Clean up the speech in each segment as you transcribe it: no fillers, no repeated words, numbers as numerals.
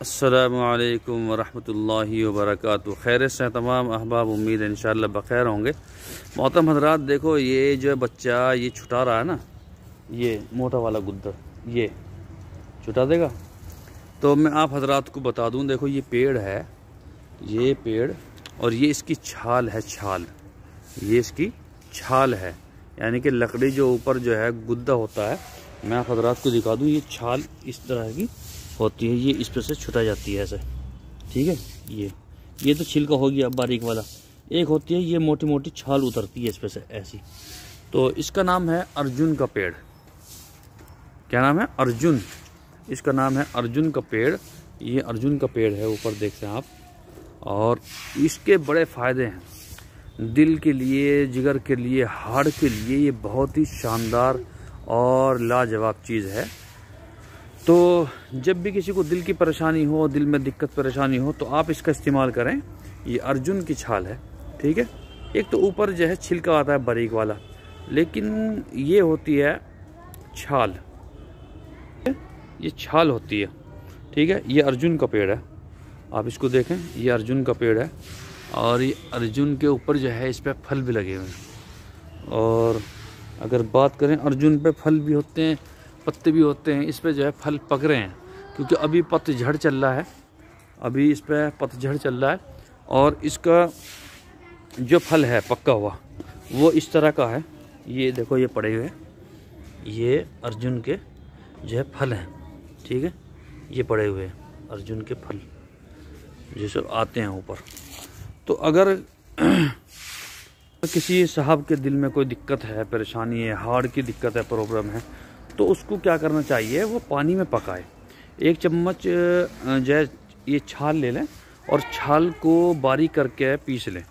अस्सलामुअलैकुम वरहमतुल्लाहि वबरकातुहू। खैर से तमाम अहबाब, उम्मीद है इंशाअल्लाह बखैर होंगे। मोहतरम हज़रात, देखो ये जो बच्चा ये छुटा रहा है ना, ये मोटा वाला गुद्दर ये छुटा देगा। तो मैं आप हज़रात को बता दूं, देखो ये पेड़ है, ये पेड़, और ये इसकी छाल है, छाल, ये इसकी छाल है, यानी कि लकड़ी जो ऊपर जो है गुद्दा होता है, मैं आप हज़रात को दिखा दूं, ये छाल इस तरह की होती है, ये इस पर से छुटा जाती है ऐसे, ठीक है। ये तो छिलका हो गया बारीक वाला, एक होती है ये मोटी मोटी छाल उतरती है इस पर से ऐसी। तो इसका नाम है अर्जुन का पेड़। क्या नाम है? अर्जुन। इसका नाम है अर्जुन का पेड़। ये अर्जुन का पेड़ है, ऊपर देखते हैं आप। और इसके बड़े फ़ायदे हैं दिल के लिए, जिगर के लिए, हार्ट के लिए। ये बहुत ही शानदार और लाजवाब चीज़ है। तो जब भी किसी को दिल की परेशानी हो, दिल में दिक्कत परेशानी हो, तो आप इसका इस्तेमाल करें। ये अर्जुन की छाल है, ठीक है। एक तो ऊपर जो है छिलका आता है बारीक वाला, लेकिन ये होती है छाल, ये छाल होती है, ठीक है। ये अर्जुन का पेड़ है, आप इसको देखें, ये अर्जुन का पेड़ है। और ये अर्जुन के ऊपर जो है इस पर फल भी लगे हुए हैं। और अगर बात करें, अर्जुन पे फल भी होते हैं, पत्ते भी होते हैं। इस पे जो है फल पक रहे हैं, क्योंकि अभी पतझड़ चल रहा है, अभी इस पे पतझड़ चल रहा है। और इसका जो फल है पक्का हुआ, वो इस तरह का है। ये देखो, ये पड़े हुए, ये अर्जुन के जो है फल हैं, ठीक है। ये पड़े हुए अर्जुन के फल जो सब आते हैं ऊपर। तो अगर किसी साहब के दिल में कोई दिक्कत है, परेशानी है, हार्ट की दिक्कत है, प्रॉब्लम है, तो उसको क्या करना चाहिए, वो पानी में पकाए। 1 चम्मच जो है ये छाल ले लें और छाल को बारीक करके पीस लें,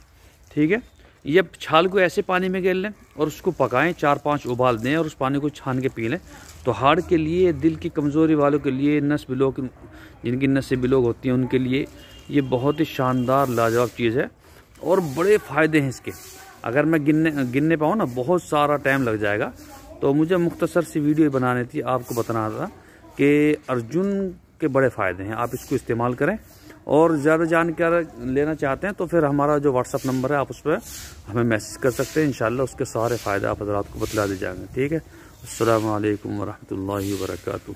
ठीक है। ये छाल को ऐसे पानी में गेल लें और उसको पकाएं, 4-5 उबाल दें और उस पानी को छान के पी लें। तो हार्ट के लिए, दिल की कमज़ोरी वालों के लिए, नस ब्लॉक, जिनकी नसें ब्लॉक होती हैं, उनके लिए ये बहुत ही शानदार लाजवाब चीज़ है। और बड़े फ़ायदे हैं इसके। अगर मैं गिनने पाऊँ ना, बहुत सारा टाइम लग जाएगा। तो मुझे मुख्तसर सी वीडियो बनानी थी, आपको बताना था कि अर्जुन के बड़े फ़ायदे हैं। आप इसको इस्तेमाल करें। और ज़्यादा जानकारी लेना चाहते हैं तो फिर हमारा जो व्हाट्सअप नंबर है, आप उस पर हमें मैसेज कर सकते हैं। इंशाल्लाह उसके सारे फ़ायदे आप हज़रात को बतला दिए जाएंगे, ठीक है। अस्सलामु अलैकुम वरहमतुल्लाहि वबरकातुहू।